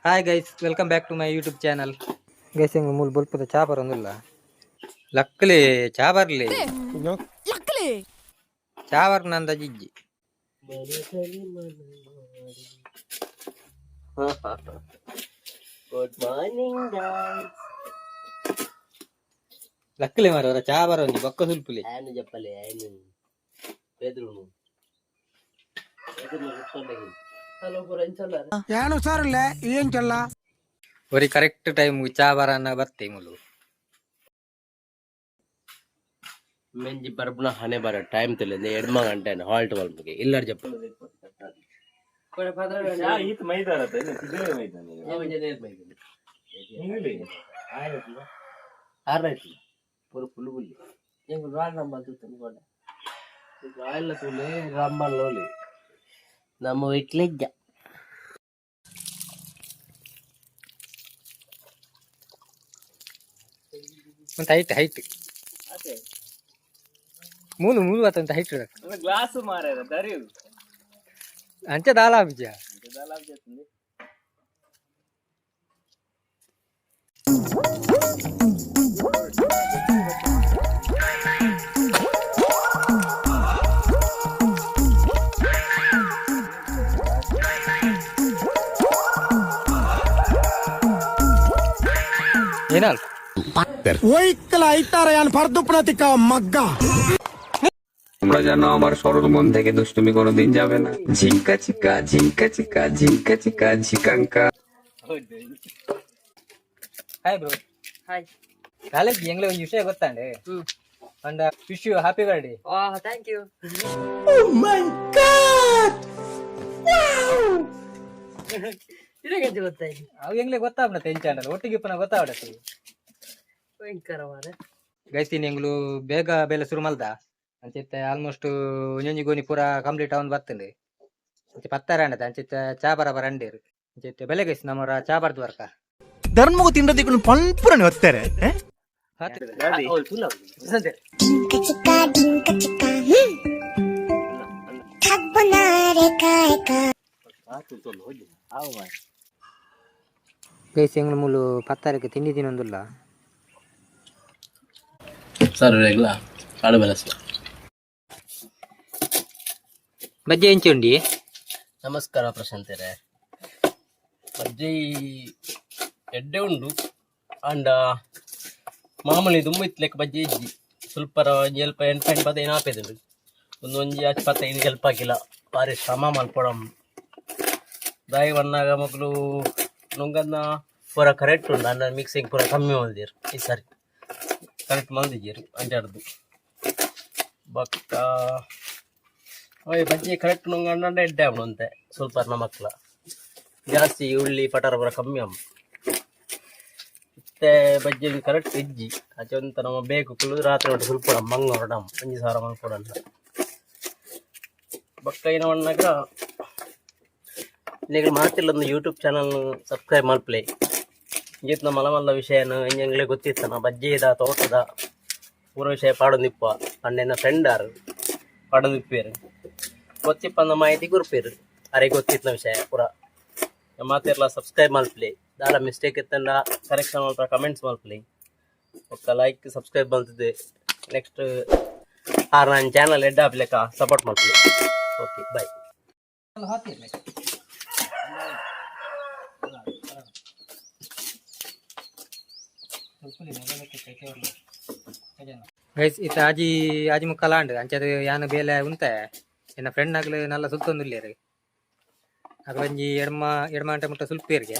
Hi guys, welcome back to my YouTube channel. Guys ಹಿಂಗೆ ಮೂಲ ಬಲ್ಪದ ಚಾ ಬರೋದಿಲ್ಲ. ಲಕ್ಕಲಿ ಚಾ ಬರ್ಲಿ, ಚಾ ಬರ್ ನಂದ ಜಿಜ್ಜಿ. ಗುಡ್ ಮಾರ್ನಿಂಗ್ ಲಕ್ಕಲಿ ಮಾರವರ ಚಾ ಬರೋಂಜಿ ಬೊಕ್ಕ ಸುಲ್ಪುಲಿ ಆಯ್ನು చెప్పలే ఆయ్ను పేదరును పేదరును కూర్చోండి హలో గురంచಲ್ಲ ಏನು ಸಾರಲ್ಲ ಏನ್ ಚಲ್ಲ ಒರಿ ಕರೆಕ್ಟ್ ಟೈಮ್ ಚಾ ಬರನ್ನ ಬರ್ತೆ ಮುಲು మెంజి పరపున హనే బర టైం తెలియదు ఎడమ గంట హాల్ట్ వల్ముಗೆ ఇల్లర్ చెప్పు కొడ పదర చా ఈత మైదారత తిదే మైదాని ఏమంజే మైదాని ఇంగిలి ఆయనది ఆరైతి పూర పులుగులి ಎಂಗು ರಾಲ್ ರಂಬಲ್ ತುತ್ತನ್ಕೊಂಡೆ ರಾಯಲ್ಲ ತುಲೆ ರಂಬಲ್ ಲೋಲಿ ನಮ್ಮ ಇಟ್ಲೆಜ್ಜ ಅಂತ ಹೈಟ್ ಮೂಲು ಮೂಲು ಅಂತ ಹೈಟ್ ಗ್ಲಾಸ್ ಮಾರೇದ ದರಿಯು ಅಂಚೆ ದಾಲಾ ಬಿಜ ಏನಾಲ್ ওইকলা আইতারে আন ফারদুপনাতিকা মগ্গা তোমরা জানো আমার সরল মন থেকে দুষ্টুমি কোনোদিন যাবে না। ঝিঙ্কা চিকা ঝিঙ্কা চিকা ঝিঙ্কা চিকা ঝিকাঙ্কা। Hi bro. ಹಾಯ್ ಕಾಲೇಜ್ ಎಂಗ್ಲೇ ಒಂದು ವಿಷಯ ಗೊತ್ತಾಂಡೆ and wish you happy birthday. Thank you ಇದಕ್ಕೆ ಗೊತ್ತಾಯ್ತು ಅವು ಎಂಗ್ಲೇ ಗೊತ್ತಾಗ್ಬಿಡ ತೆಂಚಾಂಡಲ್ಲ ಒಟ್ಟಿಗೆ ಪುನಃ ಗೊತ್ತಾಗ್ಬಿಡತ್ತೆ. ಭಯಂಕರ ಮಾರೆ ಗೈಸ್ತೀನಿ ಎಂಗ್ಲು ಬೇಗ ಬೇಲೆ ಶುರು ಮಲ್ದ ಅಂಚಿತ್ತೆ ಆಲ್ಮೋಸ್ಟ್ ಒಂಜೊಂಜಿ ಗೋನಿ ಪೂರ ಕಂಪ್ಲೀಟ್ ಅವನ್ ಬರ್ತಂಡೆ ಅಂಚೆ ಪತ್ತಾರೆ ಅಂಡದ ಅಂಚಿತ್ತೆ ಚಾ ಬರಬರ ಅಂಡೇರು ಅಂಚಿತ್ತೆ ಬೆಲೆ ಗೈಸ್ ನಮ್ಮರ ಚಾ ಬರ್ದು ವರ್ಕ ಧರ್ಮಗು ತಿಂಡದಿಗಳು ಪಂಪುರನೆ ಒತ್ತಾರೆ ಗೈಸ್ ಎಂಗ್ಲು ಮೂಲು ಪತ್ತಾರಕ್ಕೆ ತಿಂಡಿ ತಿನ್ನೊಂದಿಲ್ಲ ಸರ್ ರೆಗ್ಲಾ ಕಾಡು ಬೆಲಸ ಬಜ್ಜಿ ಹೆಂಚಿ ಉಂಡಿ. ನಮಸ್ಕಾರ ಪ್ರಶಾಂತರೇ ಬಜ್ಜಿ ಎಡ್ಡೆ ಉಂಡು ಅಂಡ ಮಾಮೂಲಿ ದುಮ್ಮ ಇತ್ಲೆಕ್ಕ ಬಜ್ಜಿ ಇಜ್ಜಿ ಸ್ವಲ್ಪರ ಒಂಜಿ ಸ್ವಲ್ಪ ಎಂಟು ಪದ ಏನು ಆಪೇದುಂಡು ಒಂದು ಒಂಜಿ ಹಚ್ಚ ಪತ್ತ ಇನ್ನು ಸ್ವಲ್ಪ ಹಾಕಿಲ್ಲ ಭಾರಿ ಶ್ರಮ ಮಲ್ಪೊಡಮ್ ದಾಯಿ ಬಣ್ಣಾಗ ಮಕ್ಕಳು ನುಂಗನ್ನ ಪೂರ ಕರೆಕ್ಟ್ ಉಂಡು ಅಂಡ ಮಿಕ್ಸಿಂಗ್ ಪೂರ ಕಮ್ಮಿ ಮಲ್ದಿರು ಈ ಸರಿ ಕರೆಕ್ಟ್ ಮಲ್ದಿದ್ದೀರಿ ಅಂಜಾಡ್ದು ಬಕ್ಕ ಓಯ್ ಬಜ್ಜಿ ಕರೆಕ್ಟ್ ನುಂಗಂಡ ಎಡ್ಡೆ ಅವನು ಅಂತೆ ಸ್ವಲ್ಪ ನಮ್ಮಕ್ಲ ಜಾಸ್ತಿ ಉಳ್ಳಿ ಪಟಾರ ಬರ ಕಮ್ಮಿ ಅಮ್ಮ ಮತ್ತೆ ಬಜ್ಜಿ ಕರೆಕ್ಟ್ ಇಜ್ಜಿ ಆಚೆ ಅಂತ ನಮ್ಮ ಬೇಕು ಕುಳಿದು ರಾತ್ರಿ ಒಟ್ಟು ಸ್ವಲ್ಪ ಮಂಗ ಹೊರಡಮ್ 5,000 ಮಂಗ ಕೊಡಂತ ಬಕ್ಕ ಏನೋ ಅಣ್ಣಾಗ ಈಗ ಮಾಡ್ತಿಲ್ಲ ಒಂದು ಯೂಟ್ಯೂಬ್ ಚಾನಲ್ ಸಬ್ಸ್ಕ್ರೈಬ್ ಮಾಡ್ಪ್ಲೇ ಈತ ಮಲ ಮಲ್ಲ ವಿಷಯನ ಹಿಂಗೆ ಗೊತ್ತಿತ್ತ ನಾ ಬಜ್ಜಿದ ತೋಟದ ಪೂರ ವಿಷಯ ಪಾಡೊಂದಿಪ್ಪ ಅಣ್ಣನ ಫ್ರೆಂಡ್ ಆರು ಪಾಡೊಂದಿಪ್ಪೇರು ಗೊತ್ತಿಪ್ಪ ಅಂದ ಮಾಹಿತಿ ಗುರುಪೇರು ಅರೆ ಗೊತ್ತಿತ್ತ ವಿಷಯ ಪೂರ ಮಾತೆಲ್ಲ ಸಬ್ಸ್ಕ್ರೈಬ್ ಮಾಡ್ಪ್ಲೇ ದಾಲ ಮಿಸ್ಟೇಕ್ ಇತ್ತಂಡ ಕರೆಕ್ಷನ್ ಮಾಡ್ತಾ ಕಮೆಂಟ್ಸ್ ಮಾಡ್ಪ್ಲೇ ಒಕ್ಕ ಲೈಕ್ ಸಬ್ಸ್ಕ್ರೈಬ್ ಬಂತಿದ್ದೆ ನೆಕ್ಸ್ಟ್ ನನ್ನ ಚಾನಲ್ ಎಡ್ಡ ಹಾಕ್ಲಿಕ್ಕ ಸಪೋರ್ಟ್ ಮಾಡ್ಪ್ಲೇ ಓಕೆ ಬಾಯ್ ಗೈಸ್ ಇತ್ತ ಆಜಿ ಆಜಿ ಮುಕ್ಕಲ ಅಂಡ್ ಅಂಚದು ಯಾನ ಬೇಲೆ ಉಂತೆ ಎನ್ನ ಫ್ರೆಂಡ್ ಆಗ್ಲು ನಲ್ಲ ಸುತ್ತೊಂದುಲ್ಲೇರಿ ಅಗಲಂಜಿ ಎಡ್ಮ ಅಂಟ ಮುಟ್ಟ ಸುಲ್ಪೇರಿಗೆ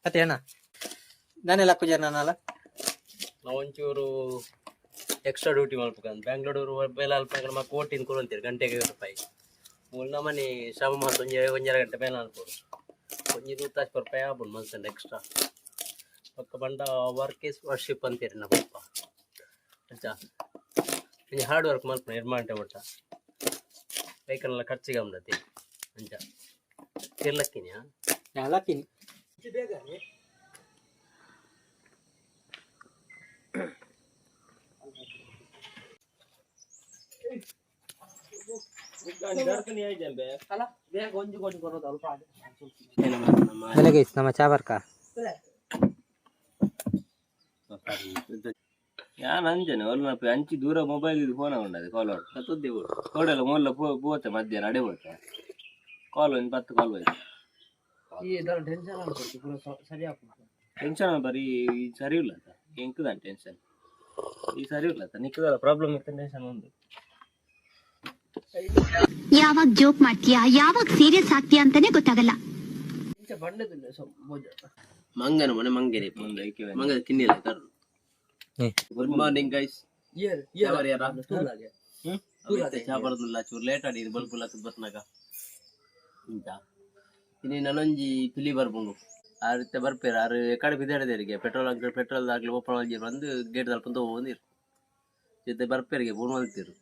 ಮತ್ತೆ ಅಣ್ಣ ನಾನೇ ಲಕ್ಕು ಜನ ನಾನಲ್ಲ ನಾವು ಒಂಚೂರು ಎಕ್ಸ್ಟ್ರಾ ಡ್ಯೂಟಿ ಮಾಡ್ಬೇಕಂತ ಬ್ಯಾಂಗ್ಳೂರು ಬೇಲೆ ಅಲ್ಪ ಮಕ್ಕ ಕೋಟಿನ ಕೊಡಂತೀರಿ ಗಂಟೆಗೆ ₹50 ಮೂಲ ಮನೆ ಶ್ರಮ ಮಾಡಿ ಒಂಜರ ಗಂಟೆ ಮೇಲೆ ಅನ್ಬೋದು ಒಂಜಿ 100 ರೂಪಾಯಿ ಆಗ್ಬೋದು ಮನ್ಸಂಡ ಎಕ್ಸ್ಟ್ರಾ ಪಕ್ಕ ಬಂಡ ವರ್ಕ್ ಈಸ್ ವರ್ಷಿಪ್ ಅಂತೀರಿ ನಮ್ಮಪ್ಪ ಅಜ್ಜ ಒಂಜಿ ಹಾರ್ಡ್ ವರ್ಕ್ ಮಾಡ್ತಾನೆ ನಿರ್ಮಾಣ ಮಟ್ಟ ಬೈಕನ್ನೆಲ್ಲ ಖರ್ಚಿಗೆ ಅಂದತಿ ಅಂಜ ತಿರ್ಲಕ್ಕಿನ್ಯಾ ಲಕ್ಕಿನಿ ಬೆಲೆ ಗೈಸ್ ನಮ್ಮ ಚಾಬರ್ಕ ಯಾನ್ ಅಂಜನೆ ಒಲ್ಲ ಅಂಚಿ ದೂರ ಮೊಬೈಲ್ ಇದು ಫೋನ್ ಉಂಡದು ಕಾಲ್ ಕತ್ತದ್ದೆ ಕೋಡೆಲ್ಲ ಮೊಲ್ಲ ಪೋತೆ ಮಧ್ಯಾಹ್ನ ಅಡೆ ಹೋತೆ ಕಾಲ್ ಒಂದು 10 ಕಾಲ್ ಹೋಯ್ತು ಟೆನ್ಷನ್ ಬರೀ ಸರಿ ಇಲ್ಲ ಎಂಕದ ಟೆನ್ಷನ್ ಈ ಸರಿ ಇಲ್ಲ ನಿಕ್ಕದ ಪ್ರಾಬ್ಲಮ್ ಇತ್ತು ಟೆನ್ಷನ್ ಒಂದು ಯಾವಾಗ ಜೋಕ್ ಮಾಡ್ತೀಯಾ ಯಾವಾಗ ಸೀರಿಯಸ್ ಆಗ್ತೀಯಾ ಅಂತಾನೆ ಗೊತ್ತಾಗಲ್ಲ. ಮಂಗನ ಮನೆ ಮಂಗೇರಿ ಮುಂದೆ ಮಂಗದ ತಿನ್ನಿಲ್ಲ ತರು. Good morning guys. ಚಾಬರ್ದುಲ್ಲ ಚೂರು ಲೇಟ್ ಆಡಿ ಬಲ್ಪುಲ್ಲ ಬರ್ನಾಗ ಇಂತ ಇನ್ನು ನನೊಂಜಿ ಪಿಲಿ ಬರ್ಬಂಗು ಆ ರೀತಿ ಬರ್ಪೇರ ಆರು ಎಕಡೆ ಬಿದ್ದಾಡಿದೇರಿಗೆ ಪೆಟ್ರೋಲ್ ಆಗ್ಲಿ ಓಪನ್ ಆಗಿ ಬಂದು ಗೇಟ್ ತಲ್ಪಂತ ಹೋಗಿರು ಜೊತೆ ಬರ್ಪೇರಿಗೆ ಫೋನ್ ಮಾಡ್ತಿರು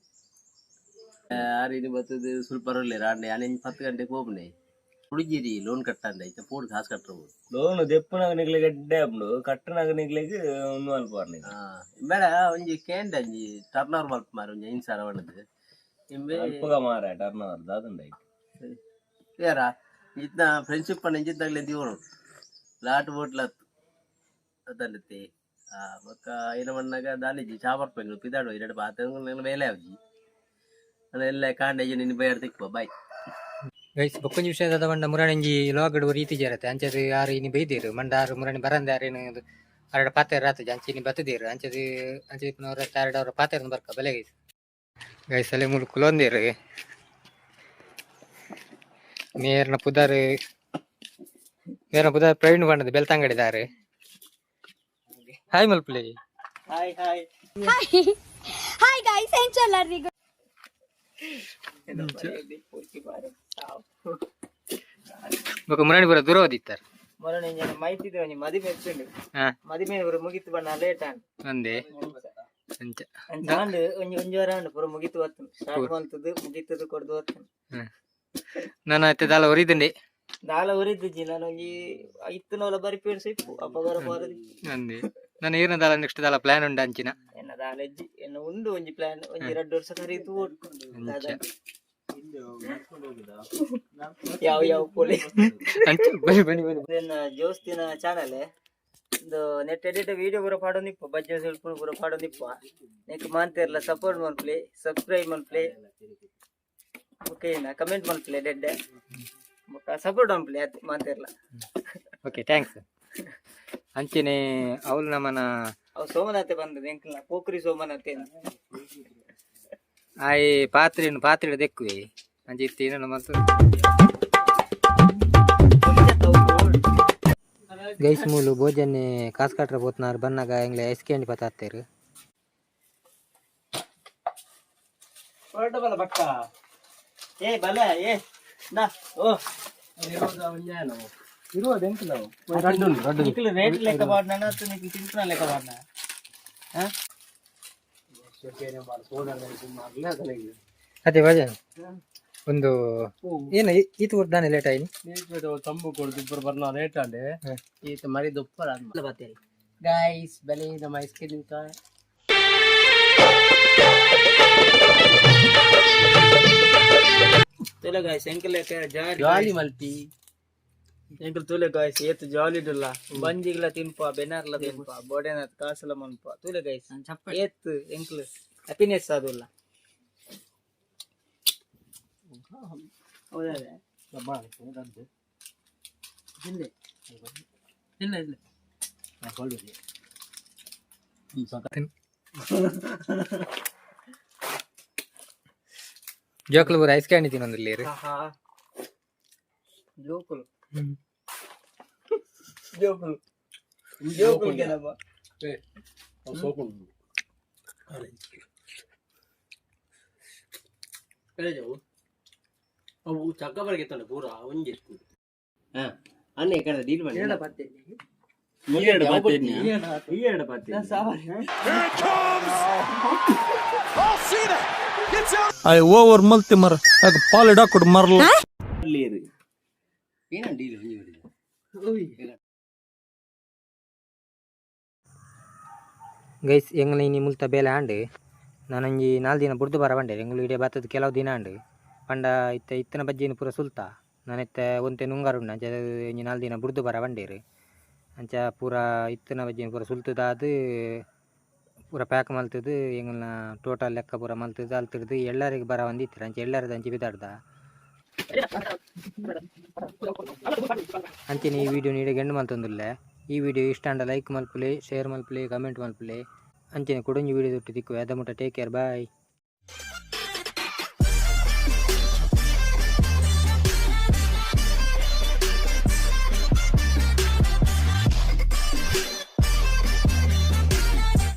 ಆ ರೀತಿ ಬರ್ತದೆ ಸ್ವಲ್ಪ ಬರಲಿಲ್ಲ ಆಂಡೆ ಆನೆ 10 ಗಂಟೆಗೆ ಹೋಗ್ನೆ ಹುಡುಗಿರಿ ಲೋನ್ ಕಟ್ಟಂಡೆ ಐತೆ ಫೋನ್ ಕಾಸು ಕಟ್ಟಬಹುದು ಲೋನ್ ದೆಪ್ಪನಾಗ ನಿಗ್ಲಿಗೆ ಎಡ್ಡೆ ಅಪ್ಡು ಕಟ್ಟನಾಗ ನಿಗ್ಲಿಗೆ ಒಂದು ಅಲ್ಪ ಬರ್ಲಿಲ್ಲ ಬೇಡ ಒಂಜಿ ಕೇಂದ್ರ ಒಂಜಿ ಟರ್ನ್ ಓವರ್ ಮಲ್ಪ ಮಾರ ಒಂಜಿ 5 ಸಾವಿರ ಒಣದು ನಿಂಬೆ ಅಲ್ಪಗ ಮಾರ ಟರ್ನ್ ಓವರ್ ದಾದಂಡ ಐತೆ ಯಾರ ಇದ್ನ ಫ್ರೆಂಡ್ಶಿಪ್ ಅನ್ನ ಇಂಜಿದ್ದಾಗಲೇ ದಿವೋಣ ಲಾಟ್ ಬೋಟ್ಲತ್ತು ಅದಲ್ಲತ್ತೆ ಬೊಕ್ಕ ಏನ ಮಣ್ಣಾಗ ದಾಲಿಜಿ ಚಾಬರ್ ಪೆಂಗ್ಳು ಪಿದಾಡು 2 ಬಾತ ಮೇಲೆ ಅವಜಿ ಎಲ್ಲ ಕಾಂಡೇಜಿ ನಿನ್ನ ಬೇಡ ತಿಕ್ಕ ಬಾಯ್ ಗೈಸ್ ಬೊಕ್ಕೊಂಜಿ ವಿಷಯದ ಬಂಡ ಮುರಾಣಂಜಿ ಲೋಗಡು ರೀತಿ ಜರತ್ತೆ ಅಂಚದು ಯಾರು ಇನಿ ಬೈದೇರು ಮಂಡ ಆರು ಮುರಾಣಿ ಬರಂದ ಯಾರೇನು ಅರಡ ಪಾತೆರ್ ರಾತ ಅಂಚಿನಿ ಬತ್ತದೇರು ಅಂಚದು ಅಂಚಿನವ್ರ 2 ಅವರ ಪಾತೆರ್ ಬರ್ಕ ಬಲೆ ಗೈಸ್ ಗೈಸ್ ಅಲೆ ಮುಳು ಕುಲೊಂದೇರು ಮೇರ್ನ ಪುದಾರ್ ಪ್ರವೀಣ್ ಬಣ್ಣದ ಬೆಳ್ತಂಗಡಿದಾರೆ ಹಾಯ್ ಮಲ್ಪುಲೆ ಹಾಯ್ ಹಾಯ್ ಹಾಯ್ ಗೈಸ್ ಏನ್ ಚಲ್ಲಾರ್ರಿ ಬೊಕ ಮುರಾಣಿ ಬರ ದೂರ ಓದಿತ್ತಾರೆ ಮೊನ್ನೆ ನಾನು ಮಾಹಿತಿ ಇದ್ದೇವೆ ಮದುವೆ ಹೆಚ್ಚುಂಡು ಮದುವೆ ಬರ ಮುಗಿತು ಬಣ್ಣ ಲೇಟ್ ಆಂಡ್ ಒಂದೇ ಅಂಚ ಅಂಚಾಂಡ್ ಒಂಜಿ ವಾರ ಆಂಡ್ ಪೂರ ಮುಗಿತು ವತ್ತು ಸ್ಟಾರ್ಟ್ ಮಾಡ್ತದು ಮುಗಿತದು ಕೊಡ್ದು ವತ್ತು ನಾನು ಅತ್ತೆ ದಾಲ ಒರಿದಂಡೆ ದಾಲ ಉರಿದ್ದಿಜ್ಜಿ ನಾನು ಒಂಜಿ 5 ನವಲ ಬರಿ ಪೇಡ್ಸ್ ಇಪ್ಪು ಅಪ್ಪ ಬರ ಬಾರದಿ ಅಂದೆ ನಾನು ಏನ ದಾಲ ನೆಕ್ಸ್ಟ್ ದಾಲ ಪ್ಲಾನ್ ಉಂಡ ಅಂಚಿನ ಎನ್ನ ದಾಲ ಇಜ್ಜಿ ಎನ್ನ ಉಂಡು ಒಂಜಿ ಪ್ಲಾನ್ ಒಂಜಿ 2 ವರ್ಷ ಕರೀತು ಯಾವ ಪೋಲಿ ಅಂಚ ಬನಿ ಬನಿ ಬನಿ ಎನ್ನ ಜೋಸ್ತಿನ ಚಾನಲ್ ಒಂದು ನೆಟ್ ಎಡಿಟ್ ವಿಡಿಯೋ ಪೂರ ಪಾಡೋನಿಪ್ಪ ಬಜ್ಜೆ ಸ್ವಲ್ಪ ಪೂರ ಪಾಡೋನಿಪ್ಪ ನೆಕ್ ಮಾಂತಿರ್ಲ ಸಪೋರ್ಟ್ ಮನ್ಪ್ಲೆ ಸಬ್ಸ್ಕ್ರೈಬ್ ಮನ್ಪ್ಲೆ ಓಕೆ ನಾ ಕಮೆಂಟ್ ಮನ್ಪ್ಲೆ ಡೆಡ್ಡೆ ಸಪೋರ್ಟ್ ಮನ್ಪ್ಲೆ ಅತ್ ಮಾಂತಿರ್ಲ ಓಕೆ ಥ್ಯಾಂಕ್ಸ್ ಅಂಚೆನೆ ಅವಳು ನಮ್ಮನ ಅವ್ ಸೋಮನಾಥೆ ಬಂದದ ಎಂಕ್ಲ ಪೋಖ್ರಿ ಸೋಮನಾಥೆ ಆಯ್ ಪಾತ್ರೆ ದೆಕ್ಕುವೆ ಅಂಚಿತ್ತಿ ಏನೋ ಮತ್ತು ಗೈಸ್ ಮೂಲು ಭೋಜನೆ ಕಾಸು ಕಟ್ರ ಬೋತ್ನಾರು ಬನ್ನಾಗ ಎಂಗ್ಲೆ ಐಸ್ಕ್ಯಾಂಡಿ ಪತ್ತಾತ್ತೇರು ಬಲ ಬಕ್ಕ ಏ ಬಲ ಏ ನಾ ಓ ಇರುವುದು ಎಂಕಲ ನಿಕ್ಲು ರೇಟ್ ಲೆಕ್ಕ ಮಾಡ್ನ ಅಥವಾ ನಿಕ್ಲು ತಿಂಪನ ಲೆಕ್ಕ ಮಾಡ್ನ ಅದೇ ಭಜನ್ ಒಂದು ಏನು ಈತ ಕೊಡ್ದಾನೆ ಲೇಟ್ ಆಯ್ನಿ ತಂಬು ಕೊಡ್ದು ಇಬ್ಬರು ಬರ್ನ ರೇಟ್ ಅಂಡೆ ಈತ ಮರಿ ದುಪ್ಪರ ಬರ್ತೇನೆ ಗೈಸ್ ಬೆಲೆ ನಮ್ಮ ಐಸ್ ಕ್ರೀಮ್ ತುಲೆ ಗಾಯ್ಸ್ ಎಂಕಲ್ ಲೆಕ್ಕ ಜಾಲಿ ಮಲ್ಪಿ ಎಂಕಲ್ ತುಲೆ ಗಾಯ್ಸ್ ಏತ್ ಜಾಲಿ ಡುಲ್ಲ ಬಂಜಿಗ್ಲ ತಿನ್ಪ ಬೆನಾರ್ಲ ತಿನ್ಪ ಬೋಡೆನ ಕಾಸಲ ಮನ್ಪ ತುಲೆ ಗಾಯ್ಸ್ ಏತ್ ಎಂಕಲ್ ಹ್ಯಾಪಿನೆಸ್ ಆದುಲ್ಲ ಹೌದಾ ಜೋಕ್ಲು ಬರ ಐಸ್ ಕ್ಯಾಂಡಿ ತಿನ್ನೊಂದಿಲ್ಲ ಜೋಕುಲು ಜೋಕುಲು ಜೋಕುಲು ಕೆನಪ್ಪ ಅವು ಚಕ್ಕ ಬರಗೆತ್ತಲ್ಲ ಪೂರ ಒಂಜಿ ಅನ್ನ ಈ ಕಡೆ ಡೀಲ್ ಮಾಡಿ ಓವರ್ ಮಲ್ತಿ ಮರ ಪಾಲಿಡ್ ಹಾಕೊಡು ಮರಲ್ಲ ಏನ ಡೀಲ್ ಗೈಸ್ ಎಂಗ್ಲ ಇನಿ ಮುಲ್ತ ಬೇಲೆ ಆಂಡು ನಾನೊಂಜಿ 4 ದಿನ ಬುಡ್ದು ಬರ ಬಂಡೆ ಎಂಗ್ಲು ಇಡೀ ಬತ್ತದ ಕೆಲವು ದಿನ ಆಂಡು ಪಂಡ ಇತ್ತನ ಬಜ್ಜಿನ ಪೂರ ಸುಲ್ತ ನಾನಿತ್ತ ಒಂತೆ ನುಂಗಾರುಂಡು ಅಂಚ ಒಂಜಿ 4 ದಿನ ಬುಡ್ದು ಬರ ಬಂಡೇರು ಅಂಚ ಪೂರ ಇತ್ತನ ಬಜ್ಜಿನ ಪೂರ ಸುಲ್ತದಾದು ಪೂರ ಪ್ಯಾಕ್ ಮಲ್ತದು ಎಂಗಲ್ನ ಟೋಟಲ್ ಲೆಕ್ಕ ಪೂರ ಮಲ್ತದು ಅಲ್ತಿಡ್ದು ಎಲ್ಲರಿಗೆ ಬರ ಒಂದಿತ್ತು ಅಂಚ ಎಲ್ಲರದ ಅಂಚಿ ಬಿದ್ದಾಡ್ದ ಅಂಚೆನೆ ಈ ವಿಡಿಯೋ ನೀಡಿ ಗೆಂಡು ಮಲ್ತೊಂದುಲ್ಲೆ. ಈ ವಿಡಿಯೋ ಇಷ್ಟ ಅಂಡ ಲೈಕ್ ಮಲ್ಪುಲೆ, ಶೇರ್ ಮಲ್ಪುಲೆ, ಕಮೆಂಟ್ ಮಲ್ಪುಲೆ. ಅಂಚೆನೆ ಕೊಡೊಂಜಿ ವಿಡಿಯೋ ತೊಟ್ಟು ತಿಕ್ಕು. ಅದ ಮುಟ್ಟ ಟೇಕ್ ಕೇರ್, ಬಾಯ್.